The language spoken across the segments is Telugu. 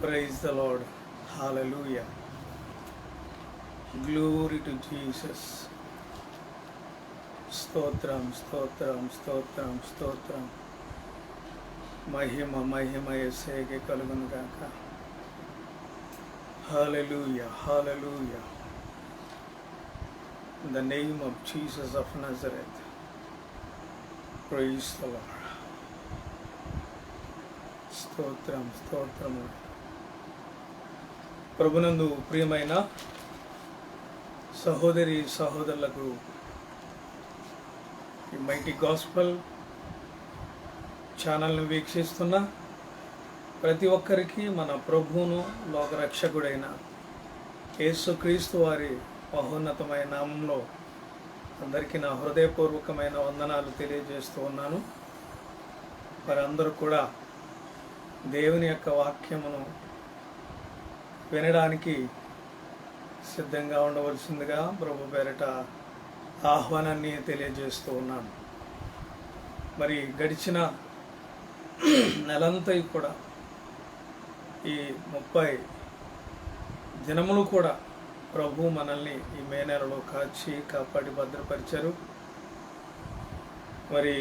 Praise the Lord. Hallelujah. Glory to Jesus. స్తోత్రం స్తోత్రం స్తోత్రం స్తోత్రం. మహిమ మహిమ యేసుకే కలుగును గాక. Hallelujah. Hallelujah. In the name of Jesus of Nazareth. Praise the Lord. స్తోత్రం స్తోత్రము. ప్రభునందు ప్రియమైన సహోదరి సహోదరులకు ఈ మైటీ గాస్పల్ ఛానల్ని వీక్షిస్తున్న ప్రతి ఒక్కరికి మన ప్రభువును లోకరక్షకుడైన యేసుక్రీస్తు వారి మహోన్నతమైన నామంలో అందరికీ నా హృదయపూర్వకమైన వందనాలు తెలియజేస్తూ ఉన్నాను. వారందరూ కూడా దేవుని యొక్క వాక్యమును వినడానికి సిద్ధంగా ఉండవలసిందిగా ప్రభు పేరిట ఆహ్వానాన్ని తెలియజేస్తూ ఉన్నాను. మరి గడిచిన నెలంతా కూడా ఈ 30 దినములు కూడా ప్రభు మనల్ని ఈ మే నెలలో కాపాడి భద్రపరిచారు. మరి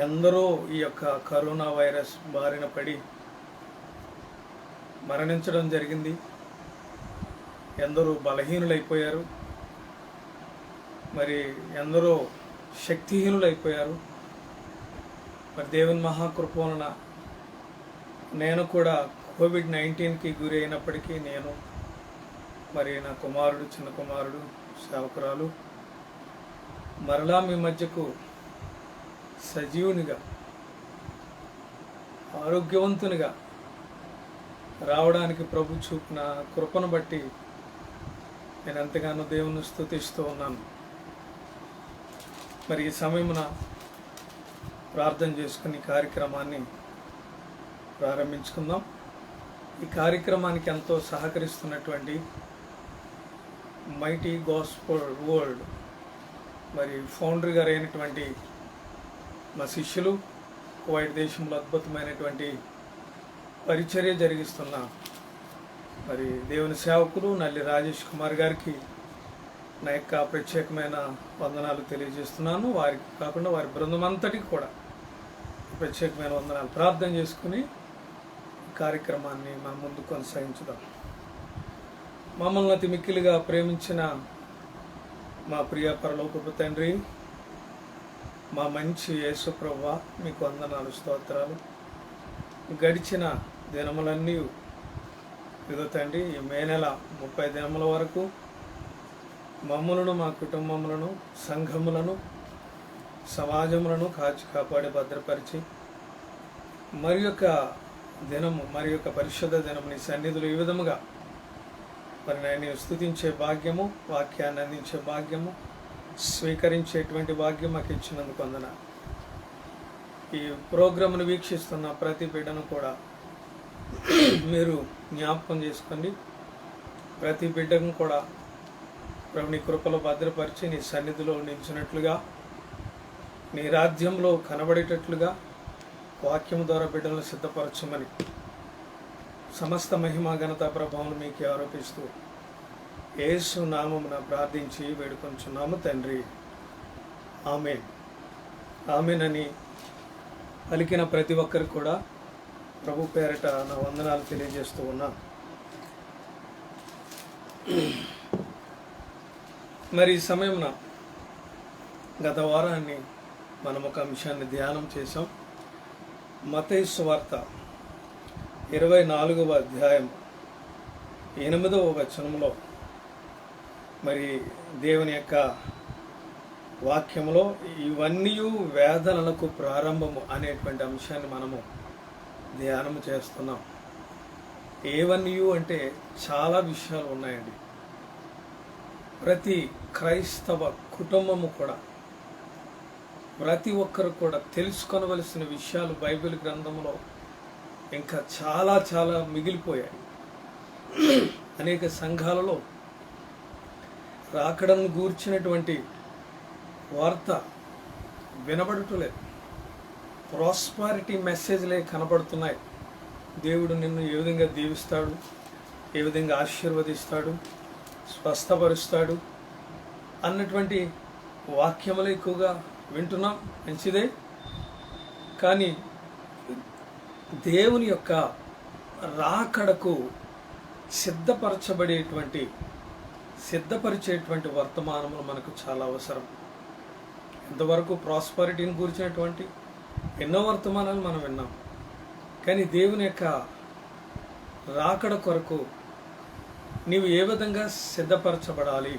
ఎందరో ఈ యొక్క కరోనా వైరస్ బారిన పడి మరణించడం జరిగింది. ఎందరో బలహీనులైపోయారు. మరి ఎందరో శక్తిహీనులైపోయారు. మరి దేవుని మహాకృప వలన నేను కూడా కోవిడ్-19కి గురి అయినప్పటికీ నేను మరి నా కుమారుడు, చిన్న కుమారుడు, సేవకురాలు మరలా మీ మధ్యకు సజీవునిగా ఆరోగ్యవంతునిగా రావడానికి ప్రభు చూపిన కృపను బట్టి నేను ఎంతగానో దేవుని స్తుతిస్తూ ఉన్నాను. మరి ఈ సమయమున ప్రార్థన చేసుకుని కార్యక్రమాన్ని ప్రారంభించుకుందాం. ఈ కార్యక్రమానికి ఎంతో సహకరిస్తున్నటువంటి మైటీ గాస్పల్ వరల్డ్ మరి ఫౌండర్ గారు అయినటువంటి మా శిష్యులు, కువైట్ దేశంలో అద్భుతమైనటువంటి పరిచర్య జరిగిస్తున్న మరి దేవుని సేవకులు నల్లి రాజేష్ కుమార్ గారికి నా యొక్క ప్రత్యేకమైన వందనాలు తెలియజేస్తున్నాను. వారికి కాకుండా వారి బృందం అంతటికి కూడా ప్రత్యేకమైన వందనాలు. ప్రార్థన చేసుకుని కార్యక్రమాన్ని మనం ముందు కొనసాగించుదాం. మమ్మల్ని అతి మిక్కిలిగా ప్రేమించిన మా ప్రియ పరలోకపు తండ్రి, మా మంచి యేసు ప్రభువా, మీకు వందనాలు, స్తోత్రాలు. గడిచిన దినములన్నీ ఇదిగో తండ్రి, ఈ మే నెల 30 దినముల వరకు మమ్మలను, మా కుటుంబములను, సంఘములను, సమాజములను కాపాడి భద్రపరిచి మరి యొక్క దినము, మరి యొక్క పరిశుద్ధ దినము నీ సన్నిధులు ఈ విధముగా మరి నేను స్తుతించే భాగ్యము, వాక్యాన్ని అందించే భాగ్యము, స్వీకరించేటువంటి భాగ్యం మాకు ఇచ్చినందుకు వందనాలు. ఈ ప్రోగ్రామ్ను వీక్షిస్తున్న ప్రతి బిడ్డను కూడా మీరు జ్ఞాపకం చేసుకోండి. ప్రతి బిడ్డను కూడా ప్రభు నీ కృపలో భద్రపరిచి నీ సన్నిధిలో నిలిచినట్లుగా, నీ రాజ్యంలో కనబడేటట్లుగా వాక్యం ద్వారా బిడ్డలను సిద్ధపరచమని సమస్త మహిమ ఘనత ప్రభావం మీకు ఆరోపిస్తూ యేసు నామమున ప్రార్థించి వేడుకొంచున్నాము తండ్రి. ఆమేన్. ఆమేన్ అని పలికిన ప్రతి ఒక్కరికి కూడా ప్రభు పేరిట నా వందనాలు తెలియజేస్తూ ఉన్నా. మరి ఈ సమయమున గత వారాన్ని మనం ఒక అంశాన్ని ధ్యానం చేసాం. మత్తయి సువార్త 24వ అధ్యాయం 8వ వచనంలో మరి దేవుని యొక్క వాక్యంలో ఇవన్నీ వేదనలకు ప్రారంభము అనేటువంటి అంశాన్ని మనము ధ్యానము చేస్తున్నాం. ఏవన్నీ అంటే చాలా విషయాలు ఉన్నాయండి. ప్రతి క్రైస్తవ కుటుంబము కూడా, ప్రతి ఒక్కరు కూడా తెలుసుకొనవలసిన విషయాలు బైబిల్ గ్రంథంలో ఇంకా చాలా చాలా మిగిలిపోయాయి. అనేక సంఘాలలో రాకడను గూర్చినటువంటి వార్త వినబడటలేదు. ప్రాస్పారిటీ మెసేజ్లే కనబడుతున్నాయి. దేవుడు నిన్ను ఏ విధంగా దీవిస్తాడు, ఏ విధంగా ఆశీర్వదిస్తాడు, స్వస్థపరుస్తాడు అన్నటువంటి వాక్యములు ఎక్కువగా వింటున్నాం, మంచిదే. కానీ దేవుని యొక్క రాకడకు సిద్ధపరిచేటువంటి వర్తమానములు మనకు చాలా అవసరం. ఇంతవరకు ప్రాస్పరిటీని గురించినటువంటి ఎన్నో వర్తమానాలు మనం విన్నాం. కానీ దేవుని యొక్క రాకడ కొరకు నీవు ఏ విధంగా సిద్ధపరచబడాలి,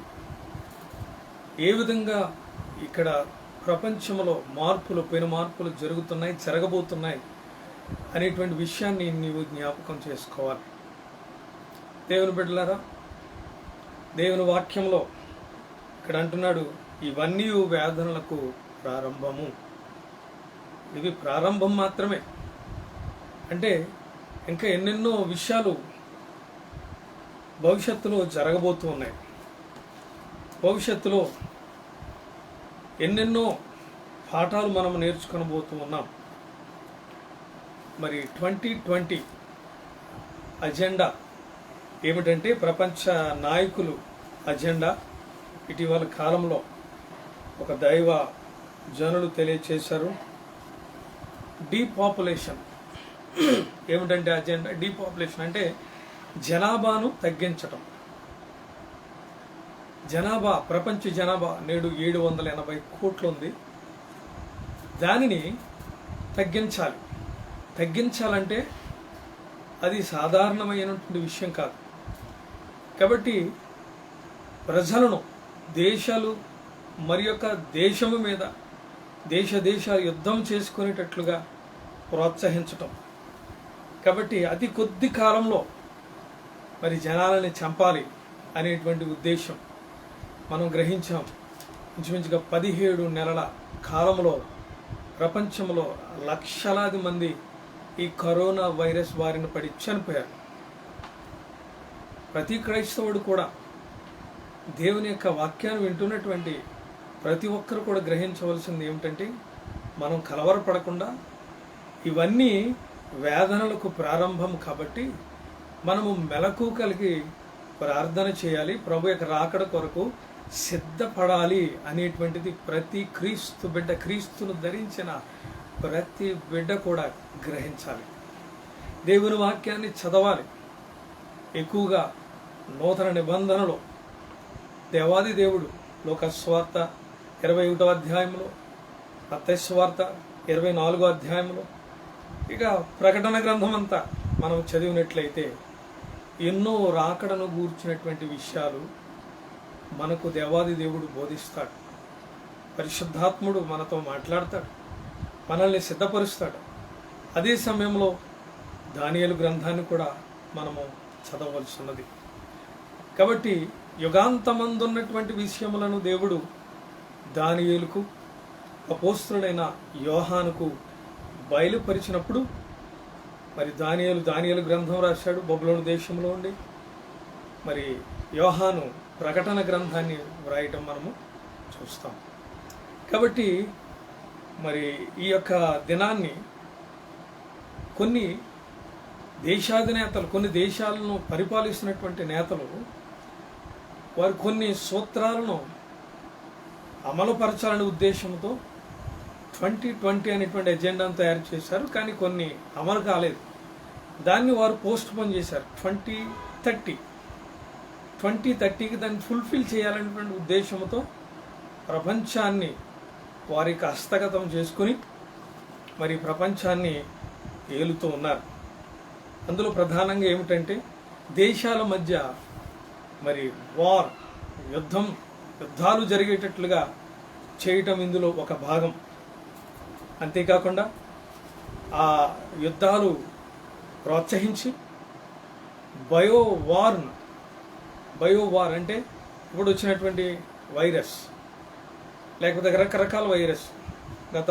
ఏ విధంగా ఇక్కడ ప్రపంచంలో పెను మార్పులు జరగబోతున్నాయి అనేటువంటి విషయాన్ని నీవు జ్ఞాపకం చేసుకోవాలి. దేవుని బిడ్డలారా, దేవుని వాక్యంలో ఇక్కడ అంటున్నాడు, ఇవన్నీ వేదనలకు ప్రారంభము. ఇవి ప్రారంభం మాత్రమే. అంటే ఇంకా ఎన్నెన్నో విషయాలు భవిష్యత్తులో జరగబోతూ ఉన్నాయి. భవిష్యత్తులో ఎన్నెన్నో పాఠాలు మనం నేర్చుకొనబోతూ ఉన్నాం. మరి 2020 అజెండా ఏమిటంటే ప్రపంచ నాయకులు అజెండా ఇటీవల కాలంలో ఒక దైవ జనులు తెలియచేశారు. డీపాపులేషన్ ఏమిటంటే అజెండా డీపాపులేషన్ అంటే జనాభాను తగ్గించటం. ప్రపంచ జనాభా నేడు 780 కోట్లు ఉంది. దానిని తగ్గించాలంటే అది సాధారణమైనటువంటి విషయం కాదు. కాబట్టి ప్రజలను దేశాలు మరి యొక్క దేశము మీద దేశాలు యుద్ధం చేసుకునేటట్లుగా ప్రోత్సహించటం. కాబట్టి అతి కొద్ది కాలంలో మరి జనాలని చంపాలి అనేటువంటి ఉద్దేశం మనం గ్రహించాం. ఇంచుమించుగా 17 నెలల కాలంలో ప్రపంచంలో లక్షలాది మంది ఈ కరోనా వైరస్ బారిన పడి చనిపోయారు. ప్రతి క్రైస్తవుడు కూడా దేవుని యొక్క వాక్యాన్ని వింటున్నటువంటి ప్రతి ఒక్కరు కూడా గ్రహించవలసింది ఏమిటంటే, మనం కలవరపడకుండా ఇవన్నీ వేదనలకు ప్రారంభం కాబట్టి మనము మెలకు కలిగి ప్రార్థన చేయాలి, ప్రభు యొక్క రాకడ కొరకు సిద్ధపడాలి అనేటువంటిది ప్రతి క్రీస్తును ధరించిన ప్రతి బిడ్డ కూడా గ్రహించాలి. దేవుని వాక్యాన్ని చదవాలి. ఎక్కువగా నూతన నిబంధనలో దేవాది దేవుడు లోకస్వార్త 21వ అధ్యాయంలో, మత్తయి సువార్త 24వ అధ్యాయంలో, ఇక ప్రకటన గ్రంథం అంతా మనం చదివినట్లయితే ఎన్నో రాకడను గూర్చినటువంటి విషయాలు మనకు దేవాది దేవుడు బోధిస్తాడు. పరిశుద్ధాత్ముడు మనతో మాట్లాడతాడు, మనల్ని సిద్ధపరుస్తాడు. అదే సమయంలో దానియేలు గ్రంథాన్ని కూడా మనము చదవవలసి ఉన్నది. కాబట్టి యుగాంతమందున్నటువంటి విషయములను దేవుడు దానియేలుకు, అపోస్తలుడైన యోహానుకు బయలుపరిచినప్పుడు మరి దానియేలు గ్రంథం రాశాడు బబులోను దేశంలో ఉండి. మరి యోహాను ప్రకటన గ్రంథాన్ని వ్రాయటం మనము చూస్తాం. కాబట్టి మరి ఈ యొక్క దినాన్ని కొన్ని దేశాధినేతలు, కొన్ని దేశాలను పరిపాలిస్తున్నటువంటి నేతలు వారు కొన్ని సూత్రాలను అమలుపరచాలనే ఉద్దేశంతో 2020 అనేటువంటి ఎజెండాను తయారు చేశారు. కానీ కొన్ని అమలు కాలేదు. దాన్ని వారు పోస్ట్ పోన్ చేశారు. 2030కి దాన్ని ఫుల్ఫిల్ చేయాలనేటువంటి ఉద్దేశంతో ప్రపంచాన్ని వారికి హస్తగతం చేసుకుని మరి ప్రపంచాన్ని ఏలుతూ ఉన్నారు. అందులో ప్రధానంగా ఏమిటంటే దేశాల మధ్య మరి యుద్ధాలు జరిగేటట్లుగా చేయటం ఇందులో ఒక భాగం. అంతేకాకుండా ఆ యుద్ధాలు ప్రోత్సహించి బయోవార్ అంటే ఇప్పుడు వచ్చినటువంటి వైరస్, లేకపోతే రకరకాల వైరస్, గత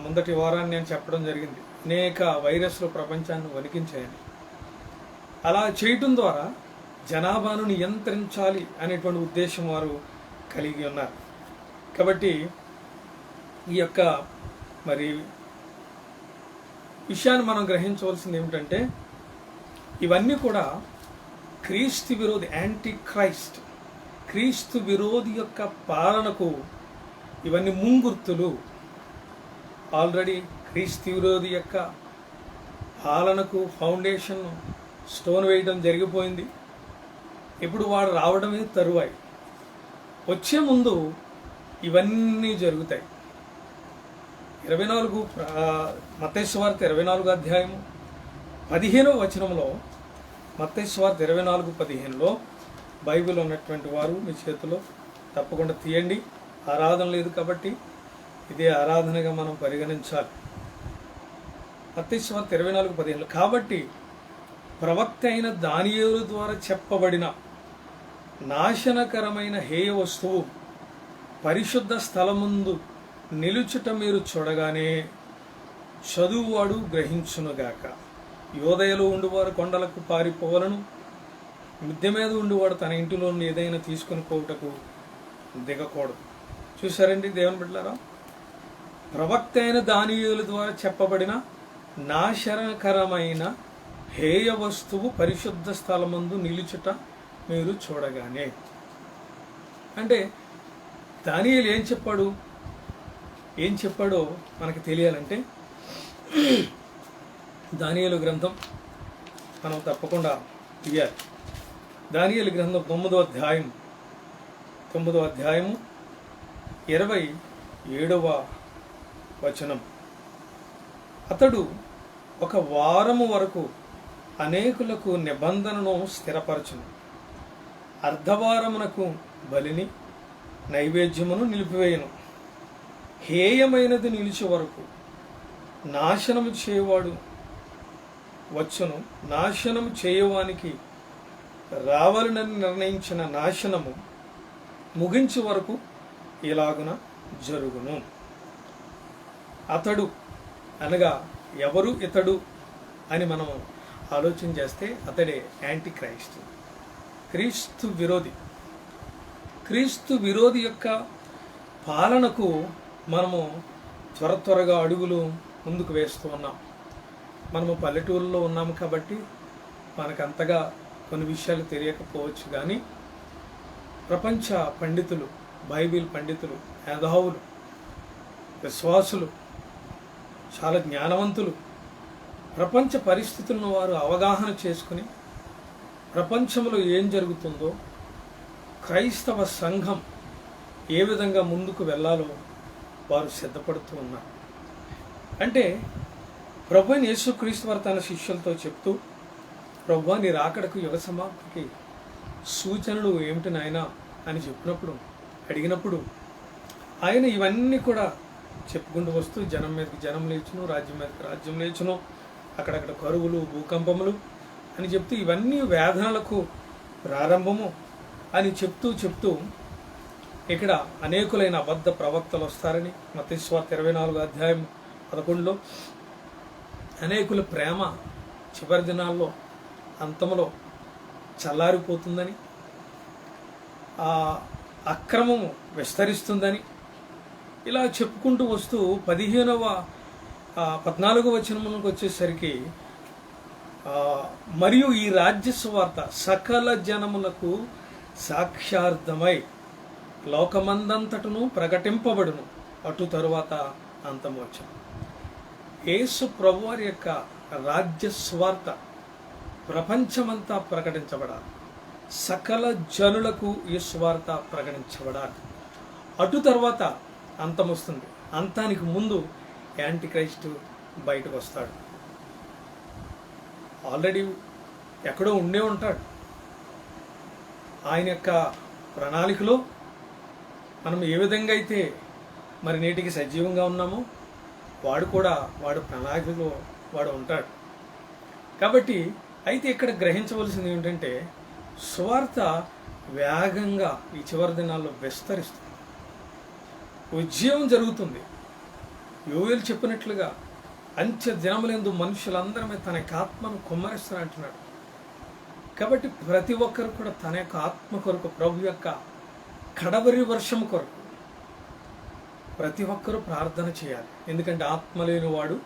ముందటి వారాన్ని నేను చెప్పడం జరిగింది, అనేక వైరస్లు ప్రపంచాన్ని వణికించాయని. అలా చేయటం ద్వారా జనాభాను నియంత్రించాలి అనేటువంటి ఉద్దేశం వారు కలిగి ఉన్నారు. కాబట్టి ఈ యొక్క మరి విషయాన్ని మనం గ్రహించవలసింది ఏమిటంటే ఇవన్నీ కూడా క్రీస్తు విరోధి, యాంటీ క్రైస్ట్, క్రీస్తు విరోధి యొక్క పాలనకు ఇవన్నీ ముంగుర్తులు. ఆల్రెడీ క్రీస్తు విరోధి యొక్క పాలనకు ఫౌండేషన్ స్టోన్ వేయడం జరిగిపోయింది. ఇప్పుడు వాడు రావడమే తరువాయి. వచ్చే ముందు ఇవన్నీ జరుగుతాయి. 24 మత్తయి సువార్త 24 అధ్యాయము 15వ వచనంలో, మత్తయి సువార్త 24:15లో బైబిల్ ఉన్నటువంటి వారు మీ చేతిలో తప్పకుండా తీయండి. ఆరాధన లేదు కాబట్టి ఇదే ఆరాధనగా మనం పరిగణించాలి. మత్తయి సువార్త 24:15 కాబట్టి ప్రవక్త అయిన దానియేలు ద్వారా చెప్పబడిన నాశనకరమైన హేయ వస్తువు పరిశుద్ధ స్థలముందు నిలుచుట మీరు చూడగానే చదువువాడు గ్రహించునుగాక. యోదయలో ఉండువారు కొండలకు పారిపోవలను, మిద్దె మీద ఉండివాడు తన ఇంటిలో ఏదైనా తీసుకుని పోవుటకు దిగకూడదు. చూసారండి దేవుని బిడ్డలారా, ప్రవక్త అయిన దానియేలు ద్వారా చెప్పబడిన నాశనకరమైన హేయ వస్తువు పరిశుద్ధ స్థలమందు నిలుచుట మీరు చూడగానే. అంటే దానియేలు ఏం చెప్పాడో మనకు తెలియాలంటే దానియేలు గ్రంథం మనం తప్పకుండా తీయాలి. దానియేలు గ్రంథం 9వ అధ్యాయము 27వ వచనం. అతడు 1 వారము వరకు అనేకులకు నిబంధనను స్థిరపరచును, అర్ధవారమునకు బలిని నైవేద్యమును నిలిపివేయను. హేయమైనది నిలిచే వరకు నాశనము చేయవాడు వచ్చును. నాశనము చేయవానికి రావాలని నిర్ణయించిన నాశనము ముగించే వరకు ఇలాగున జరుగును. అతడు అనగా ఎవరు ఇతడు అని మనం ఆలోచన చేస్తే అతడే యాంటీ క్రైస్ట్, క్రీస్తు విరోధి. క్రీస్తు విరోధి యొక్క పాలనకు మనము త్వరగా అడుగులు ముందుకు వేస్తూ ఉన్నాం. మనము పల్లెటూరులో ఉన్నాము కాబట్టి మనకంతగా కొన్ని విషయాలు తెలియకపోవచ్చు, కానీ ప్రపంచ పండితులు, బైబిల్ పండితులు, మేధావులు, విశ్వాసులు, చాలా జ్ఞానవంతులు ప్రపంచ పరిస్థితులను వారు అవగాహన చేసుకుని ప్రపంచంలో ఏం జరుగుతుందో, క్రైస్తవ సంఘం ఏ విధంగా ముందుకు వెళ్ళాలో వారు సిద్ధపడుతూ ఉన్నారు. అంటే ప్రభువైన యేసుక్రీస్తు వారు తన శిష్యులతో చెప్తూ, ప్రభువా నీ రాకడకు యుగ సమాప్తికి సూచనలు ఏమిటి నాయనా అని అడిగినప్పుడు ఆయన ఇవన్నీ కూడా చెప్పుకుంటూ వస్తూ జనం మీదకి జనం లేచును, రాజ్యం మీదకి రాజ్యం లేచును, అక్కడక్కడ కరువులు, భూకంపములు అని చెప్తూ ఇవన్నీ వేదనలకు ప్రారంభము అని చెప్తూ ఇక్కడ అనేకులైన అబద్ధ ప్రవక్తలు వస్తారని మత్తయి సువార్త 24:11 అనేకుల ప్రేమ చివరి దినాల్లో అంతములో చల్లారిపోతుందని, ఆ అక్రమము విస్తరిస్తుందని ఇలా చెప్పుకుంటూ వస్తూ 14వ వచనంలోకి వచ్చేసరికి మరియు ఈ రాజ్య సువార్త సకల జనములకు సాక్ష్యార్థమై లోకమందంతటను ప్రకటింపబడును, అటు తరువాత అంతము వచ్చును. యేసు ప్రభువారి యొక్క రాజ్య సువార్త ప్రపంచమంతా ప్రకటించబడాలి, సకల జనులకు ఈ సువార్త ప్రకటించబడాలి. అటు తర్వాత అంతం వస్తుంది. అంతానికి ముందు యాంటీ క్రైస్ట్ బయటకు వస్తాడు. ఆల్రెడీ ఎక్కడో ఉండే ఉంటాడు. ఆయన యొక్క ప్రణాళికలో మనం ఏ విధంగా అయితే మరి నేటికి సజీవంగా ఉన్నామో వాడు ప్రణాళికలో వాడు ఉంటాడు. కాబట్టి అయితే ఇక్కడ గ్రహించవలసింది ఏంటంటే సువార్త వేగంగా ఈ చివరి దినాల్లో విస్తరిస్తుంది, ఉద్యమం జరుగుతుంది. యోవేలు చెప్పినట్లుగా అంత్య దినములందు మనుషులందరి మీద తన యొక్క ఆత్మను కుమ్మరిస్తానంటున్నాడు. కాబట్టి ప్రతి ఒక్కరు కూడా తన యొక్క ఆత్మ కొరకు, ప్రభు యొక్క కడవరి వర్షం కొరకు ప్రతి ఒక్కరూ ప్రార్థన చేయాలి. ఎందుకంటే ఆత్మ లేని వాడు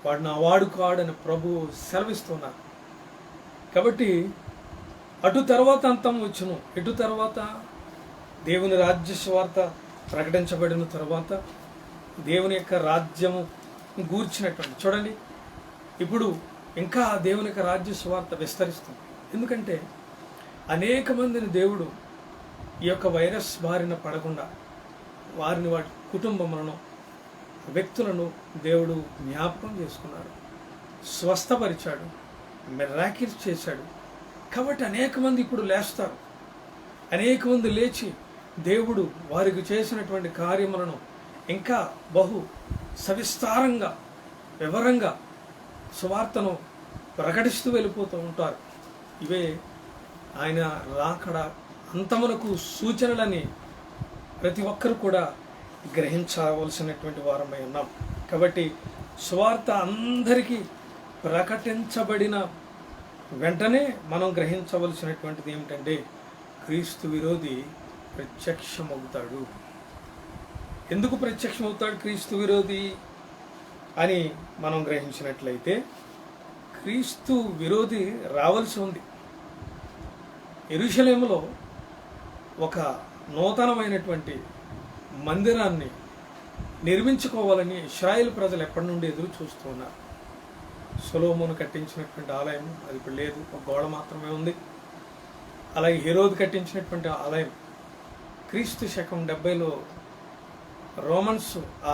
వాడు నా వాడు కాడని ప్రభు సెలవిస్తున్నారు. కాబట్టి అటు తర్వాత అంతం వచ్చును, ఇటు తర్వాత దేవుని రాజ్య సువార్త ప్రకటించబడిన తర్వాత దేవుని యొక్క రాజ్యము గూర్చినటువంటి చూడండి, ఇప్పుడు ఇంకా దేవుని యొక్క రాజ్య సువార్త విస్తరిస్తుంది. ఎందుకంటే అనేక మందిని దేవుడు ఈ యొక్క వైరస్ బారిన పడకుండా వారిని వారి కుటుంబములను వ్యక్తులను దేవుడు జ్ఞాపకం చేసుకున్నాడు, స్వస్థపరిచాడు, మిరాకిల్స్ చేశాడు. కాబట్టి అనేక మంది ఇప్పుడు లేస్తారు. అనేక మంది లేచి దేవుడు వారికి చేసినటువంటి కార్యములను ఇంకా బహు సవిస్తారంగా వివరంగా సువార్తను ప్రకటిస్తూ వెళ్ళిపోతూ ఉంటారు. ఇవే ఆయన రాకడ అంతమునకు సూచనలని ప్రతి ఒక్కరు కూడా గ్రహించవలసినటువంటి వారమై ఉన్నాం. కాబట్టి సువార్త అందరికీ ప్రకటించబడిన వెంటనే మనం గ్రహించవలసినటువంటిది ఏమిటంటే క్రీస్తు విరోధి ప్రత్యక్షమవుతాడు. ఎందుకు ప్రత్యక్షమవుతాడు క్రీస్తు విరోధి అని మనం గ్రహించినట్లయితే, క్రీస్తు విరోధి రావాల్సి ఉంది. యెరూషలేములో ఒక నూతనమైనటువంటి మందిరాన్ని నిర్మించుకోవాలని ఇశ్రాయేలు ప్రజలు ఎప్పటి నుండి ఎదురు చూస్తూ ఉన్నారు. సొలొమోను కట్టించినటువంటి ఆలయం అది ఇప్పుడు లేదు, ఒక గోడ మాత్రమే ఉంది. అలాగే హెరోదు కట్టించినటువంటి ఆలయం క్రీస్తు శకం 70లో రోమన్స్ ఆ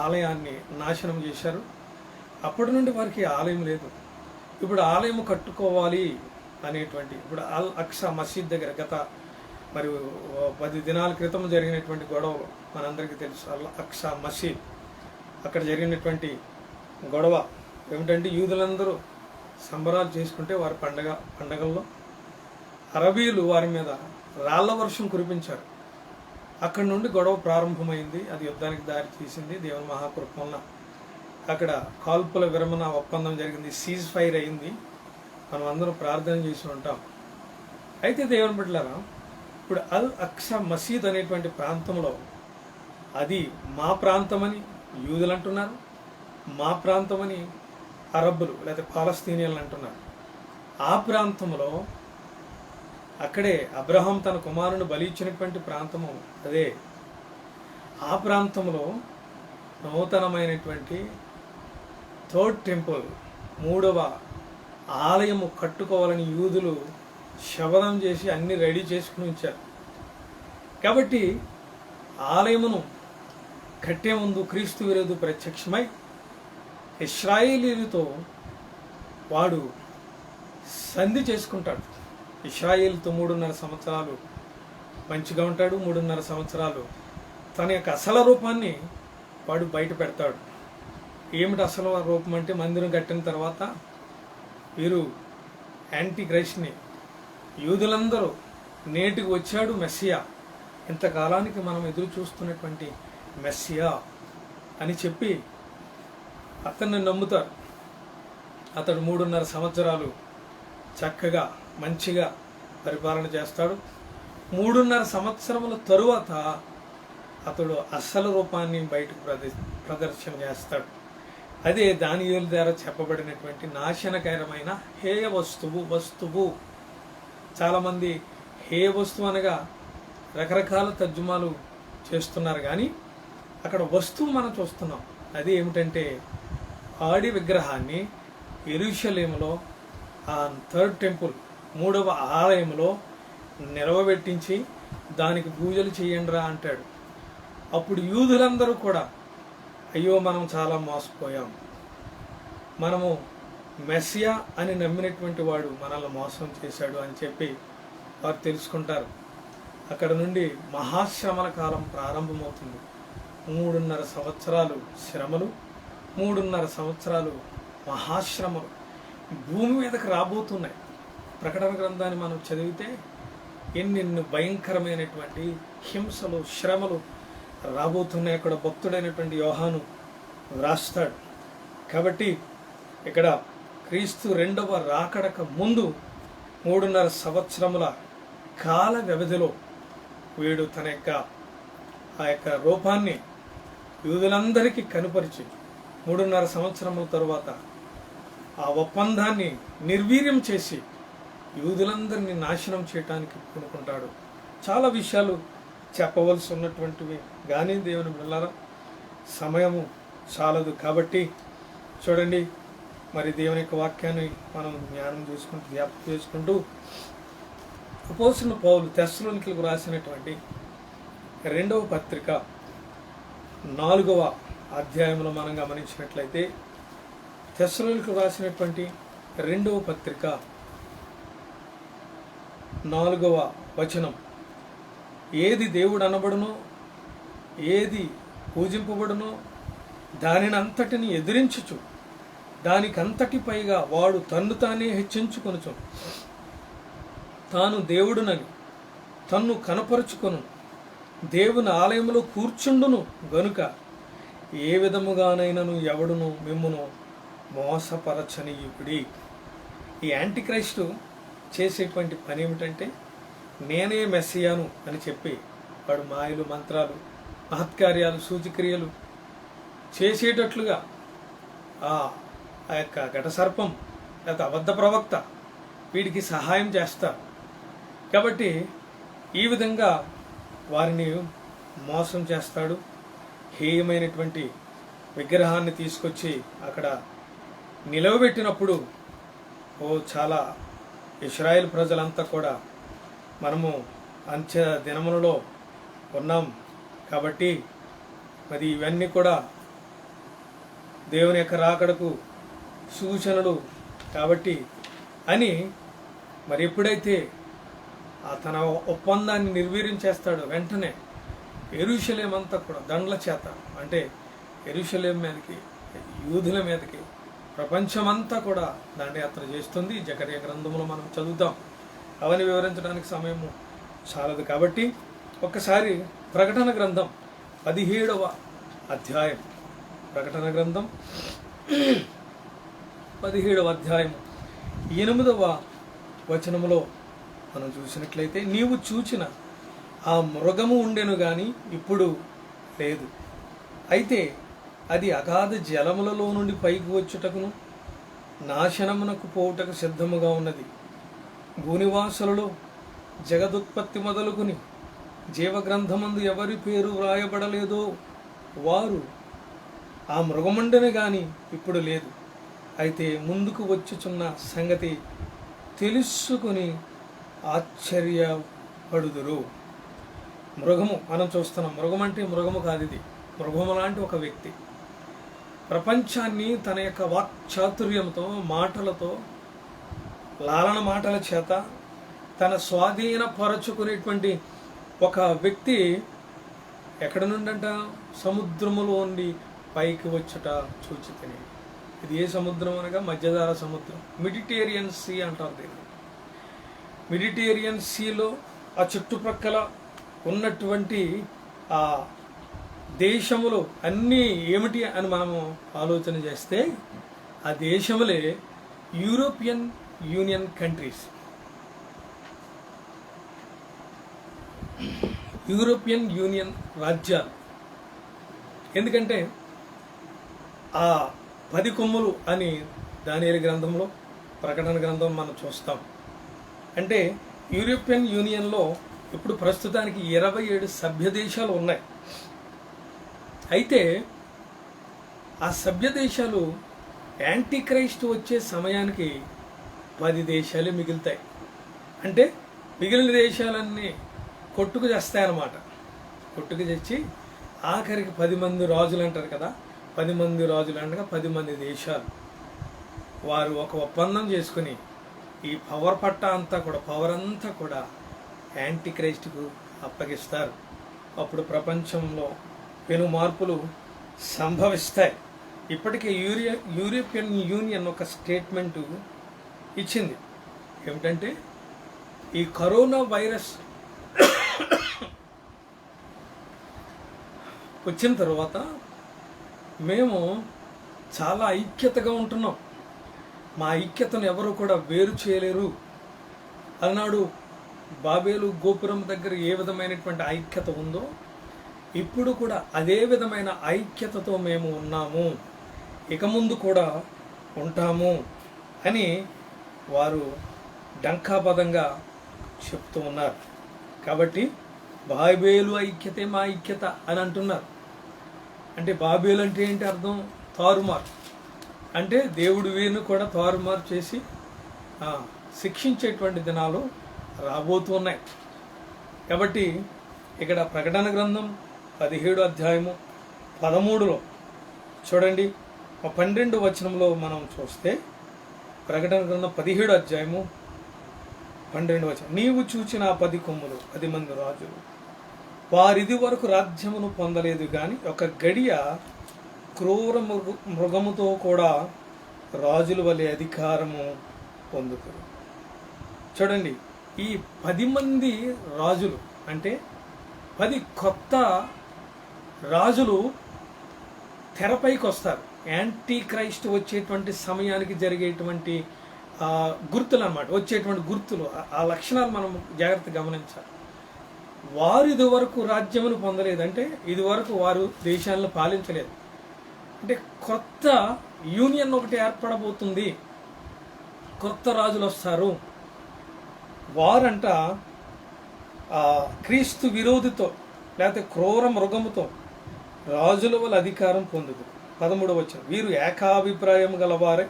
ఆలయాన్ని నాశనం చేశారు. అప్పటి నుండి వారికి ఆలయం లేదు. ఇప్పుడు ఆలయం కట్టుకోవాలి అనేటువంటి ఇప్పుడు అల్ అక్సా మసీద్ దగ్గర గత మరి 10 దినాల క్రితం జరిగినటువంటి గొడవ మనందరికీ తెలుసు. అల్ అక్సా మసీద్ అక్కడ జరిగినటువంటి గొడవ ఏమిటంటే యూదులందరూ సంబరాలు చేసుకుంటే వారి పండగల్లో అరబీలు వారి మీద రాళ్ల వర్షం కురిపించారు. అక్కడి నుండి గొడవ ప్రారంభమైంది. అది యుద్ధానికి దారి తీసింది. దేవుని మహాకృప వలన అక్కడ కాల్పుల విరమణ ఒప్పందం జరిగింది, సీజ్ ఫైర్ అయింది. మనం అందరం ప్రార్థన చేసి ఉంటాం. అయితే దేవుని బిడ్డలారా, ఇప్పుడు అల్ అక్సా మసీద్ అనేటువంటి ప్రాంతంలో అది మా ప్రాంతమని యూదులు అంటున్నారు, మా ప్రాంతమని అరబ్బులు లేదా పాలస్తీనియన్లు అంటున్నారు. ఆ ప్రాంతంలో అక్కడే అబ్రహాం తన కుమారుని బలి ఇచ్చినటువంటి ప్రాంతము అదే. ఆ ప్రాంతంలో నూతనమైనటువంటి థర్డ్ టెంపుల్ 3వ ఆలయము కట్టుకోవాలని యూదులు శపథం చేసి అన్ని రెడీ చేసుకుని ఉంచారు. కాబట్టి ఆలయమును కట్టే ముందు క్రీస్తు విరోధి ప్రత్యక్షమై ఇశ్రాయేలీలతో వాడు సంధి చేసుకుంటాడు. ఇశ్రాయేలుతో 3.5 సంవత్సరాలు మంచిగా ఉంటాడు. 3.5 సంవత్సరాలు తన యొక్క అసలు రూపాన్ని వాడు బయట పెడతాడు. ఏమిటి అసలు రూపం అంటే, మందిరం కట్టిన తర్వాత వీరు యాంటీ క్రైస్ట్ని యూదులందరూ నేటికి వచ్చాడు మెస్సియా, ఇంతకాలానికి మనం ఎదురు చూస్తున్నటువంటి మెస్సియా అని చెప్పి అతన్ని నమ్ముతారు. అతడు 3.5 సంవత్సరాలు చక్కగా మంచిగా పరిపాలన చేస్తాడు. 3.5 సంవత్సరముల తరువాత అతడు అసలు రూపాన్ని బయటకు ప్రదర్శన చేస్తాడు. అదే దానియేలు ద్వారా చెప్పబడినటువంటి నాశనకరమైన హేయ వస్తువు. చాలామంది హేయ వస్తువు అనగా రకరకాల తర్జుమాలు చేస్తున్నారు, కానీ అక్కడ వస్తువు మనం చూస్తున్నాం. అది ఏమిటంటే ఆడి విగ్రహాన్ని యెరూషలేములో ఆ థర్డ్ టెంపుల్ 3వ ఆలయంలో నిలవబెట్టించి దానికి పూజలు చేయండిరా అంటాడు. అప్పుడు యూదులందరూ కూడా అయ్యో మనం చాలా మోసపోయాం, మనము మెస్సియా అని నమ్మినటువంటి వాడు మనల్ని మోసం చేశాడు అని చెప్పి వారు తెలుసుకుంటారు. అక్కడ నుండి మహాశ్రమల కాలం ప్రారంభమవుతుంది. 3.5 సంవత్సరాలు శ్రమలు, 3.5 సంవత్సరాలు మహాశ్రమలు భూమి మీదకి రాబోతున్నాయి. ప్రకటన గ్రంథాన్ని మనం చదివితే ఎన్నెన్ని భయంకరమైనటువంటి హింసలు శ్రమలు రాబోతున్నాయి. అక్కడ భక్తుడైనటువంటి యోహాను వ్రాస్తాడు. కాబట్టి ఇక్కడ క్రీస్తు 2వ రాకడక ముందు 3.5 సంవత్సరముల కాల వ్యవధిలో వీడు తన యొక్క ఆ యొక్క రూపాన్ని యూదులందరికీ కనుపరిచి 3.5 సంవత్సరముల తరువాత ఆ ఒప్పందాన్ని నిర్వీర్యం చేసి యూదులందరినీ నాశనం చేయటానికి పూనుకుంటాడు. చాలా విషయాలు చెప్పవలసి ఉన్నటువంటివి కానీ దేవుని బిడ్డలారా సమయము చాలదు. కాబట్టి చూడండి, మరి దేవుని యొక్క వాక్యాన్ని మనం జ్ఞానం జ్ఞాపకం చేసుకుంటూ అపోస్తలుడైన పౌలు తెస్సలోనికీయులకు రాసినటువంటి 2వ పత్రిక 4వ అధ్యాయంలో మనం గమనించినట్లయితే, తెస్సలోనికీయులకు రాసినటువంటి 2వ పత్రిక 4వ వచనం, ఏది దేవుడు అనబడునో ఏది పూజింపబడునో దానిని అంతటిని ఎదిరించుచు దానికంతటి పైగా వాడు తన్ను తానే హెచ్చించుకొనుచు తాను దేవుడునని తన్ను కనపరుచుకొను దేవుని ఆలయంలో కూర్చుండును గనుక ఏ విధముగానైనను ఎవడును మిమ్మును మోసపరచనీయుడి. ఈ యాంటిక్రైస్టు చేసేటువంటి పని ఏమిటంటే, నేనే మెస్సియాను అని చెప్పి వాడు మాయలు, మంత్రాలు, మహత్కార్యాలు, సూచక్రియలు చేసేటట్లుగా ఆ యొక్క ఘటసర్పం లేకపోతే అబద్ధ ప్రవక్త వీడికి సహాయం చేస్తారు. కాబట్టి ఈ విధంగా వారిని మోసం చేస్తాడు. హేయమైనటువంటి విగ్రహాన్ని తీసుకొచ్చి అక్కడ నిలవబెట్టినప్పుడు చాలా ఇశ్రాయేల్ ప్రజలంతా కూడా మనము అంచె దినములలో ఉన్నాం కాబట్టి మరి ఇవన్నీ కూడా దేవుని యొక్క రాకడకు సూచనలు కాబట్టి అని మరి ఎప్పుడైతే తన ఒప్పందాన్ని నిర్వీర్యం చేస్తాడో వెంటనే యెరూషలేం అంతా కూడా దండ్ల చేత, అంటే యెరూషలేం మీదకి, యూదుల మీదకి ప్రపంచమంతా కూడా దండయాత్ర చేస్తుంది. జకర్యా గ్రంథంలో మనం చదువుతాం. అవన్నీ వివరించడానికి సమయము చాలదు కాబట్టి ఒక్కసారి ప్రకటన గ్రంథం 17వ అధ్యాయం, ప్రకటన గ్రంథం 17వ అధ్యాయం 8వ వచనములో మనం చూసినట్లయితే, నీవు చూచిన ఆ మృగము ఉండెను గాని ఇప్పుడు లేదు, అయితే అది అగాధ జలములలో నుండి పైకి వచ్చుటకును నాశనమునకు పోవుటకు సిద్ధముగా ఉన్నది. భూనివాసులలో జగదుత్పత్తి మొదలుకుని జీవగ్రంథమందు ఎవరి పేరు వ్రాయబడలేదో వారు ఆ మృగముండెను గాని ఇప్పుడు లేదు, అయితే ముందుకు వచ్చుచున్న సంగతి తెలుసుకుని ఆశ్చర్యపడుదురు. మృగము మనం చూస్తున్నాం. మృగం అంటే మృగము కాదు, ఇది మృగము లాంటి ఒక వ్యక్తి ప్రపంచాన్ని తన యొక్క వాక్చాతుర్యంతో, మాటలతో, లాలన మాటల చేత తన స్వాధీనపరచుకునేటువంటి ఒక వ్యక్తి ఎక్కడ నుండంట, సముద్రములో నుండి పైకి వచ్చుట చూచితిని. ఇది ఏ సముద్రం అనగా మధ్యధరా సముద్రం, మెడిటేరియన్ సీ అంటారు దీన్ని. మెడిటేరియన్ సీలో ఆ చుట్టుప్రక్కల ఉన్నటువంటి ఆ దేశములు అన్నీ ఏమిటి అని మనము ఆలోచన చేస్తే ఆ దేశములే European union countries. European union రాజ్యాలు. ఎందుకంటే ఆ 10 కొమ్ములు అని దానియేలు గ్రంథంలో, ప్రకటన గ్రంథం మనం చూస్తాం. అంటే యూరోపియన్ యూనియన్లో ఇప్పుడు ప్రస్తుతానికి 27 సభ్య దేశాలు ఉన్నాయి. అయితే ఆ సభ్య దేశాలు యాంటీక్రైస్ట్ వచ్చే సమయానికి 10 దేశాలే మిగులుతాయి. అంటే మిగిలిన దేశాలన్నీ కొట్టుకు చేస్తాయన్నమాట. కొట్టుకు తెచ్చి ఆఖరికి 10 మంది రాజులు అంటారు కదా, 10 మంది రాజులు అనగా 10 మంది దేశాలు వారు ఒక ఒప్పందం చేసుకుని ఈ పవర్ పట్టా అంతా కూడా, పవర్ అంతా కూడా యాంటీక్రైస్ట్కు అప్పగిస్తారు. అప్పుడు ప్రపంచంలో పెను మార్పులు సంభవిస్తాయి. ఇప్పటికే యూరోపియన్ యూనియన్ ఒక స్టేట్మెంటు ఇచ్చింది. ఏమిటంటే ఈ కరోనా వైరస్ వచ్చిన తర్వాత మేము చాలా ఐక్యతగా ఉంటున్నాం, మా ఐక్యతను ఎవరు కూడా వేరు చేయలేరు. అలనాడు బాబేలు గోపురం దగ్గర ఏ విధమైనటువంటి ఐక్యత ఉందో ఇప్పుడు కూడా అదే విధమైన ఐక్యతతో మేము ఉన్నాము. ఇక ముందు కూడా ఉంటాము అని వారు డంకాపదంగా చెప్తూ ఉన్నారు. కాబట్టి బాబేలు ఐక్యతే మా ఐక్యత అని అంటున్నారు. అంటే బాబేలు అంటే ఏంటి అర్థం? తారుమారు. అంటే దేవుడు వీరిని కూడా తారుమారు చేసి శిక్షించేటువంటి దినాలు రాబోతూ ఉన్నాయి. కాబట్టి ఇక్కడ ప్రకటన గ్రంథం 17 అధ్యాయము 13లో చూడండి, 12 వచనంలో మనం చూస్తే, ప్రకటన గ్రంథం 17 అధ్యాయము 12 వచనం, నీవు చూచిన 10 కొమ్ములు 10 మంది రాజులు, వారిది వరకు రాజ్యమును పొందలేదు గాని ఒక గడియ క్రూర మృగముతో కూడా రాజుల వలె అధికారము పొందుతారు. చూడండి, ఈ 10 మంది రాజులు అంటే 10 కొత్త రాజులు తెరపైకి వస్తారు. యాంటీ క్రైస్ట్ వచ్చేటువంటి సమయానికి జరిగేటువంటి గుర్తులు అన్నమాట. వచ్చేటువంటి గుర్తులు, ఆ లక్షణాలు మనం జాగ్రత్తగా గమనించాలి. వారు ఇదివరకు రాజ్యమును పొందలేదు, అంటే ఇదివరకు వారు దేశాలను పాలించలేదు. అంటే కొత్త యూనియన్ ఒకటి ఏర్పడబోతుంది, కొత్త రాజులు వస్తారు. వారంట క్రీస్తు విరోధితో లేకపోతే క్రూర మృగముతో రాజుల వల్ల అధికారం పొందుదు. 13వ వచనం, వీరు ఏకాభిప్రాయం గలవారే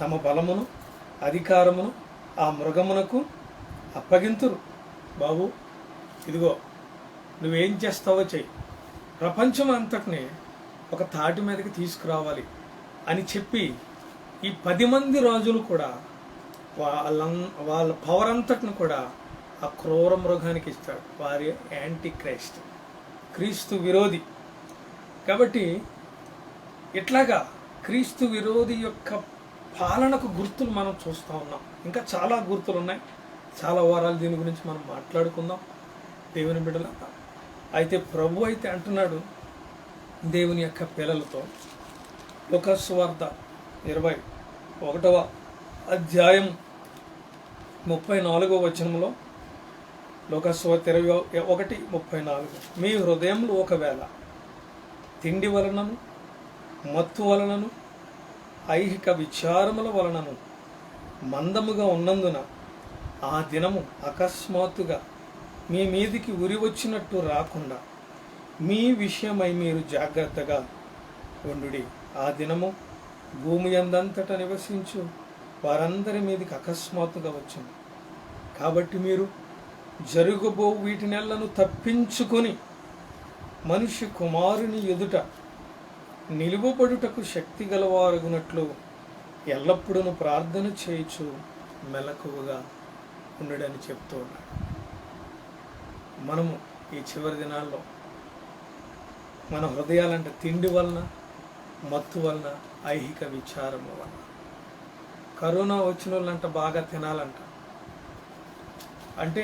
తమ బలమును అధికారమును ఆ మృగమునకు అప్పగింతురు. బాబు, ఇదిగో నువ్వేం చేస్తావో చెయ్యి, ప్రపంచం అంతటిని ఒక తాటి మీదకి తీసుకురావాలి అని చెప్పి ఈ 10 మంది రాజులు కూడా వాళ్ళ పవర్ అంతటిని కూడా ఆ క్రూర మృగానికి ఇస్తాడు. వారి యాంటీ క్రైస్ట్, క్రీస్తు విరోధి. కాబట్టి ఇట్లాగా క్రీస్తు విరోధి యొక్క పాలనకు గుర్తులు మనం చూస్తూ ఉన్నాం. ఇంకా చాలా గుర్తులు ఉన్నాయి, చాలా వారాలు దీని గురించి మనం మాట్లాడుకుందాం దేవుని బిడ్డల. అయితే ప్రభు అయితే అంటున్నాడు దేవుని యొక్క పిల్లలతో, లూకా సువార్త 21వ అధ్యాయం 34వ వచనంలో, లూకా సువార్త 21:34, మీ హృదయంలో ఒకవేళ తిండి వలనను మత్తు వలనను ఐహిక విచారముల వలనను మందముగా ఉన్నందున ఆ దినము అకస్మాత్తుగా మీ మీదికి ఉరి వచ్చినట్టు రాకుండా మీ విషయమై మీరు జాగ్రత్తగా ఉండుడి. ఆ దినము భూమి అందంతట నివసించు వారందరి మీదకి అకస్మాత్తుగా వచ్చింది. కాబట్టి మీరు జరుగబో వీటినెల్లను తప్పించుకొని మనిషి కుమారుని ఎదుట నిలువబడుటకు శక్తి గలవారగునట్లు ఎల్లప్పుడూ ప్రార్థన చేయుచు మెలకువగా ఉండడని చెప్తూ ఉన్నాడు. మనము ఈ చివరి దినాల్లో మన హృదయాలంటే తిండి వలన, మత్తు వలన, ఐహిక విచారము వలన, కరోనా వచ్చిన వాళ్ళంట బాగా తినాలంట, అంటే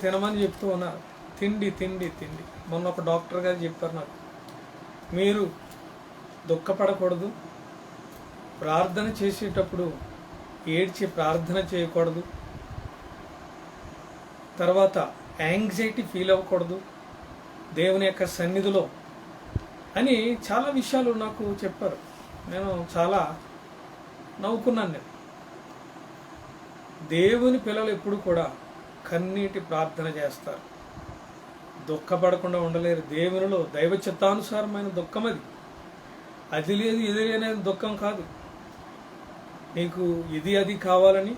తినమని చెప్తూ ఉన్నారు. తిండి తిండి తిండి. మొన్న ఒక డాక్టర్ గారు చెప్పారు నాకు, మీరు దుఃఖపడకూడదు, ప్రార్థన చేసేటప్పుడు ఏడ్చి ప్రార్థన చేయకూడదు, తర్వాత యాంగ్జైటీ ఫీల్ అవ్వకూడదు దేవుని యొక్క సన్నిధిలో అని చాలా విషయాలు నాకు చెప్పారు. నేను చాలా నవ్వుకున్నాను. నేను దేవుని పిల్లలు ఎప్పుడు కూడా కన్నీటి ప్రార్థన చేస్తారు, దుఃఖపడకుండా ఉండలేరు. దేవునిలో దైవ చిత్తానుసారమైన దుఃఖం అది లేదు ఇది అనేది దుఃఖం కాదు. నీకు ఇది అది కావాలని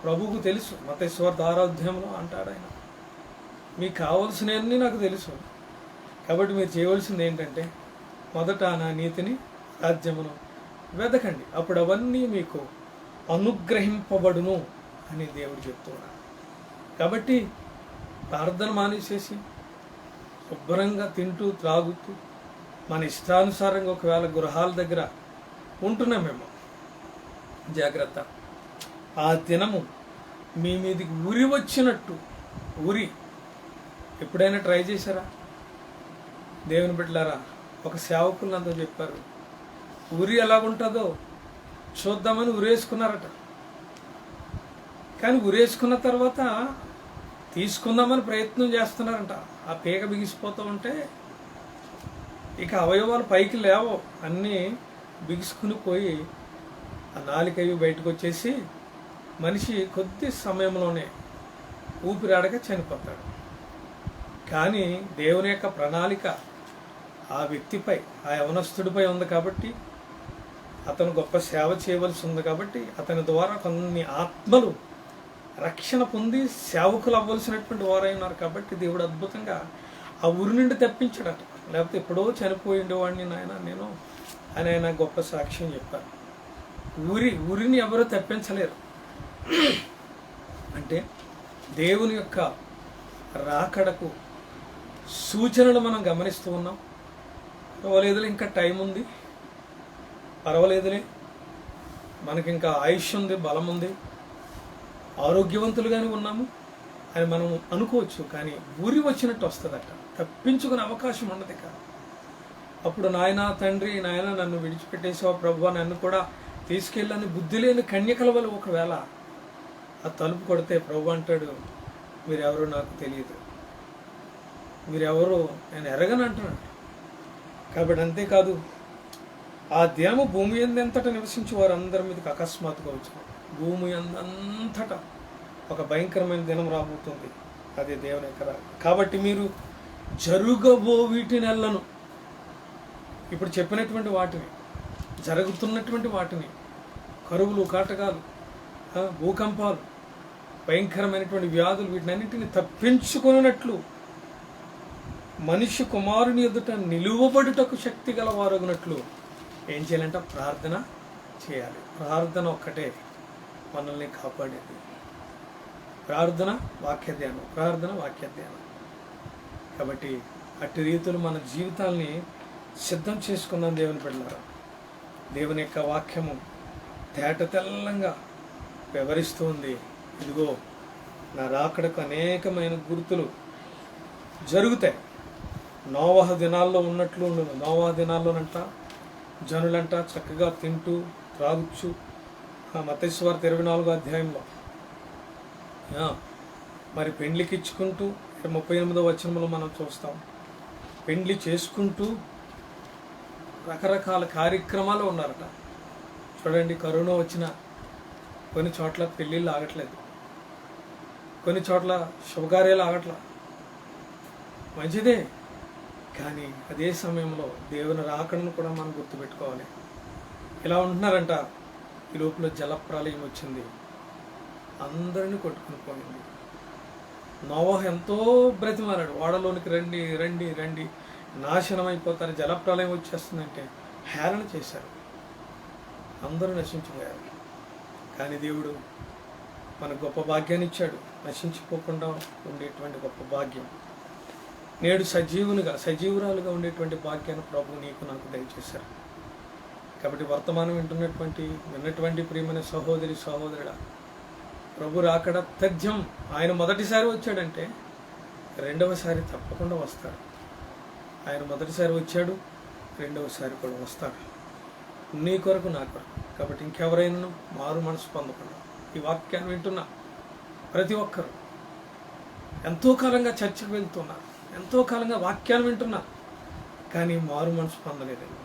ప్రభువుకు తెలుసు. మత్తయి సువార్త 6వ అధ్యాయంలో అంటాడు ఆయన, మీకు కావలసినవన్నీ నాకు తెలుసు. కాబట్టి మీరు చేయవలసింది ఏంటంటే మొదట నా నీతిని రాజ్యమును వెదకండి, అప్పుడు అవన్నీ మీకు అనుగ్రహింపబడును అని దేవుడు చెప్తున్నాడు. కాబట్టి ప్రార్థన మానేసేసి శుభ్రంగా తింటూ త్రాగుతూ మన ఇష్టానుసారంగా ఒకవేళ గృహాల దగ్గర ఉంటున్నామేమో, జాగ్రత్త. ఆ దినము మీ మీదికి ఉరి వచ్చినట్టు. ఉరి ఎప్పుడైనా ట్రై చేశారా? దేవుని బిడ్డలారా, ఒక సేవకులంతా చెప్పారు, ఉరి ఎలాగుంటుందో చూద్దామని ఉరేసుకున్నారట. కానీ ఉరేసుకున్న తర్వాత తీసుకుందామని ప్రయత్నం చేస్తున్నారంట. ఆ పీక బిగిసిపోతూ ఉంటే ఇక అవయవాలు పైకి లేవో, అన్నీ బిగుసుకుని పోయి ఆ నాలుకవి బయటకు వచ్చేసి మనిషి కొద్ది సమయంలోనే ఊపిరాడక చనిపోతాడు. కానీ దేవుని యొక్క ప్రణాళిక ఆ వ్యక్తిపై, ఆ యవనస్తుడిపై ఉంది కాబట్టి, అతను గొప్ప సేవ చేయవలసి ఉంది కాబట్టి, అతని ద్వారా కొన్ని ఆత్మలు రక్షణ పొంది సేవకులు అవ్వాల్సినటువంటి వారై ఉన్నారు కాబట్టి దేవుడు అద్భుతంగా ఆ ఊరి నుండి తప్పించాడట. లేకపోతే ఎప్పుడో చనిపోయిండేవాడిని నాయన నేను అని ఆయన గొప్ప సాక్ష్యం చెప్పారు. ఊరిని ఎవరూ తప్పించలేరు. అంటే దేవుని యొక్క రాకడకు సూచనలు మనం గమనిస్తూ ఉన్నాం. పర్వాలేదులే, ఇంకా టైం ఉంది, పర్వాలేదులే, మనకి ఇంకా ఆయుష్ ఉంది, బలం ఉంది, ఆరోగ్యవంతులుగానే ఉన్నాము అని మనం అనుకోవచ్చు. కానీ ఊరి వచ్చినట్టు వస్తుందట, తప్పించుకునే అవకాశం ఉండదు. ఇక అప్పుడు నాయన తండ్రి, నాయన నన్ను విడిచిపెట్టేసావా ప్రభువా, నన్ను కూడా తీసుకెళ్ళని బుద్ధి లేని కన్యకల వల్ల ఒకవేళ ఆ తలుపు కొడితే ప్రభు అంటాడు, మీరెవరో నాకు తెలియదు, మీరెవరో నేను ఎరగను అంటున్నాడు. కాబట్టి అంతేకాదు, ఆ దినము భూమి ఎంతటా నివసించి వారు అందరి మీదకి అకస్మాత్తుగా వచ్చిన భూమి అంతటా ఒక భయంకరమైన దినం రాబోతుంది. అదే దేవుని యొక్క రాక. కాబట్టి మీరు జరుగబో వీటి నెలను, ఇప్పుడు చెప్పినటువంటి వాటిని, జరుగుతున్నటువంటి వాటిని, కరువులు, కాటకాలు, భూకంపాలు, భయంకరమైనటువంటి వ్యాధులు, వీటినన్నింటినీ తప్పించుకున్నట్లు మనిషి కుమారుని ఎదుట నిలువబడుటకు శక్తి గల వారగునట్లు ఏం చేయాలంటే ప్రార్థన చేయాలి. ప్రార్థన ఒక్కటే మనల్ని కాపాడేది. ప్రార్థన, వాక్య ధ్యానం, ప్రార్థన, వాక్య ధ్యానం. కాబట్టి అట్టి రీతులు మన జీవితాల్ని సిద్ధం చేసుకుందాం దేవుని బిడ్డలారా. దేవుని యొక్క వాక్యము తేట తెల్లంగా వివరిస్తుంది. ఇదిగో నా రాకడకు అనేకమైన గుర్తులు జరుగుతాయి. నోవహ దినాల్లో ఉన్నట్లు ఉండదు. నోవహ దినాల్లోనంట జనులంట చక్కగా తింటూ త్రాగుచ్చు. మత్తయి సువార్త 24వ అధ్యాయంలో మరి పెండ్లికి ఇచ్చుకుంటూ 38వ వచనంలో మనం చూస్తాం. పెండ్లి చేసుకుంటూ రకరకాల కార్యక్రమాలు ఉన్నారట. చూడండి, కరోనా వచ్చిన కొన్ని చోట్ల పెళ్ళిళ్ళు ఆగట్లేదు, కొన్ని చోట్ల శుభకార్యాలు ఆగట్లా. మంచిదే, కానీ అదే సమయంలో దేవుని రాకడను కూడా మనం గుర్తుపెట్టుకోవాలి. ఇలా ఉంటున్నారంట, ఈ లోపల జలప్రలయం వచ్చింది, అందరినీ కొట్టుకుని పోయింది. నోవహ ఎంతో బ్రతిమాలాడు, ఓడలోనికి రండి రండి రండి, నాశనం అయిపోతారు, జలప్రలయం వచ్చేస్తుందంటే హేళన చేశారు, అందరూ నశించిపోయారు. కానీ దేవుడు మనకు గొప్ప భాగ్యాన్ని ఇచ్చాడు, నశించిపోకుండా ఉండేటువంటి గొప్ప భాగ్యం. నేడు సజీవురాలుగా ఉండేటువంటి భాగ్యాన్ని ప్రభు నీకు నాకు దయచేశారు. కాబట్టి వర్తమానం విన్నటువంటి ప్రియమైన సహోదరి సహోదరుడా, ప్రభు రాకడ తథ్యం. ఆయన మొదటిసారి వచ్చాడంటే రెండవసారి తప్పకుండా వస్తాడు. ఆయన మొదటిసారి వచ్చాడు, రెండవసారి కూడా వస్తాడు, నీ కొరకు నా కొరకు. కాబట్టి ఇంకెవరైనా మారు మనసు పొందకుండా ఈ వాక్యాన్ని వింటున్నా ప్రతి ఒక్కరు ఎంతో కాలంగా చర్చకు వెళ్తున్నారు, ఎంతో కాలంగా వాక్యాన్ని వింటున్నారు, కానీ మారు మనసు పొందలేదేమో,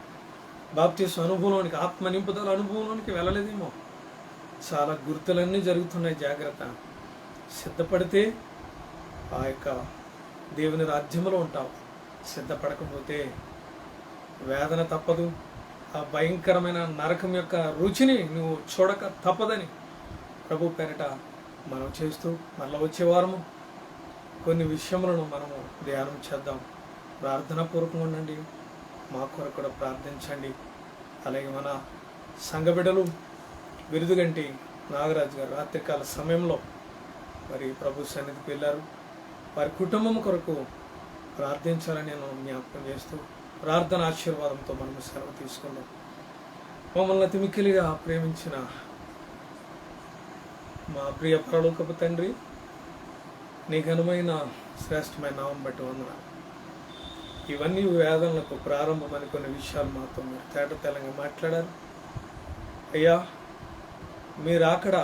బాప్తిస్మ అనుభవంలోనికి, ఆత్మ నింపుదల అనుభవంలోనికి వెళ్ళలేదేమో. చాలా గుర్తులన్నీ జరుగుతున్నాయి. జాగ్రత్త. సిద్ధపడితే ఆ యొక్క దేవుని రాజ్యంలో ఉంటావు, సిద్ధపడకపోతే వేదన తప్పదు. ఆ భయంకరమైన నరకం యొక్క రుచిని నువ్వు చూడక తప్పదని ప్రభు పేరిట మనం చేస్తూ మళ్ళీ వచ్చే వారము కొన్ని విషయములను మనము ధ్యానం చేద్దాం. ప్రార్థనాపూర్వకంగా ఉండండి, మా కొరకు కూడా ప్రార్థించండి. అలాగే మన సంఘ బిడ్డలు బిరుదుగంటి నాగరాజు గారు రాత్రికాల సమయంలో మరి ప్రభు సన్నిధికి వెళ్ళారు. వారి కుటుంబం కొరకు ప్రార్థించాలని నేను జ్ఞాపకం చేస్తూ ప్రార్థన ఆశీర్వాదంతో మనము సెలవు తీసుకుందాం. మమ్మల్ని అతి మిక్కిలిగా ప్రేమించిన మా ప్రియ పరలోకపు తండ్రి, నీ ఘనమైన శ్రేష్టమైన నామం బట్టి వందనాలు. ఇవన్నీ వేదనలకు ప్రారంభమని కొన్ని విషయాలు మాతో మీరు తేట తెలంగా మాట్లాడారు. అయ్యా, మీరు అక్కడ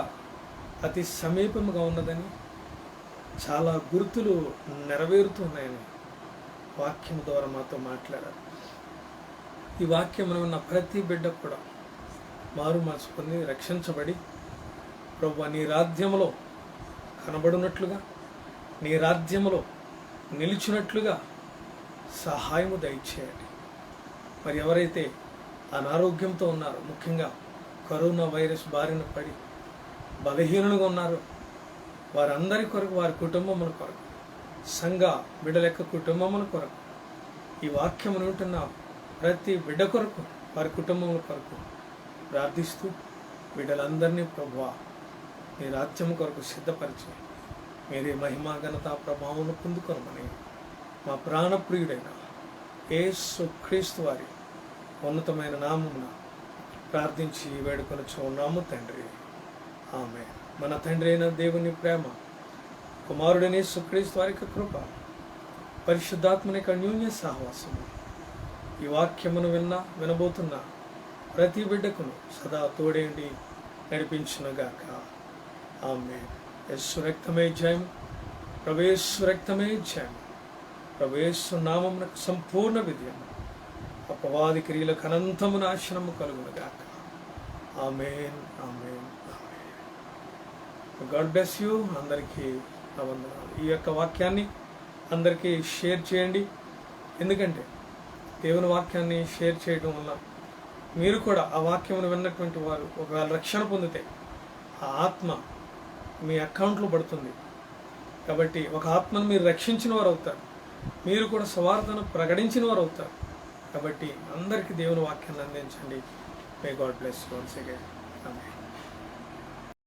అతి సమీపంగా ఉన్నదని, చాలా గుర్తులు నెరవేరుతున్నాయని వాక్యం ద్వారా మాతో మాట్లాడారు. ఈ వాక్యం ఉన్న ప్రతి బిడ్డ కూడా మారు మనసు పొంది రక్షించబడి ప్రభువా నీ రాజ్యములో కనబడినట్లుగా, నీ రాజ్యములో నిలిచినట్లుగా సహాయము దయచేయండి. మరి ఎవరైతే అనారోగ్యంతో ఉన్నారో, ముఖ్యంగా కరోనా వైరస్ బారిన పడి బలహీనులుగా ఉన్నారో వారందరి కొరకు, వారి కుటుంబముల కొరకు, సంఘ బిడ్డల యొక్క కుటుంబముల కొరకు, ఈ వాక్యమును వింటున్న ప్రతి బిడ్డ కొరకు, వారి కుటుంబముల కొరకు ప్రార్థిస్తూ బిడ్డలందరినీ ప్రభువా నీ రాజ్యం కొరకు సిద్ధపరిచి మీరే మహిమా ఘనత ప్రభావం పొందుకోమని మా ప్రాణప్రియుడైన యేసు క్రీస్తు వారి ఉన్నతమైన నామమున ప్రార్థించి వేడుకొనుచు ఉన్నాము తండ్రి. ఆమేన్. మన తండ్రి అయిన దేవుని ప్రేమ, కుమారుడైన యేసు క్రీస్తు వారి యొక్క కృప, పరిశుద్ధాత్మని యొక్క అన్యోన్య సహవాసము ఈ వాక్యమును వినబోతున్న ప్రతి బిడ్డకును సదా తోడేండి నడిపించునుగాక. ఆమేన్. యేసు రక్తమే జయం, ప్రభు యేసు రక్తమే జయం, ప్రభు యేసు నామమునకు సంపూర్ణ విజయం, అపవాది క్రియలకు అనంతము నాశనము కలుగునుగాక. Amen, amen, amen. God bless you. అందరికీ నా వందనాలు. ఈ యొక్క వాక్యాన్ని అందరికీ షేర్ చేయండి. ఎందుకంటే దేవుని వాక్యాన్ని షేర్ చేయడం వల్ల మీరు కూడా ఆ వాక్యమును విన్నటువంటి వారు ఒకవేళ రక్షణ పొందితే ఆ ఆత్మ మీ అకౌంట్లో పడుతుంది. కాబట్టి ఒక ఆత్మను మీరు రక్షించిన వారు అవుతారు, మీరు కూడా సువార్తను ప్రకటించిన వారు అవుతారు. కాబట్టి అందరికీ దేవుని వాక్యాన్ని అందించండి. May God bless you once again. Amen.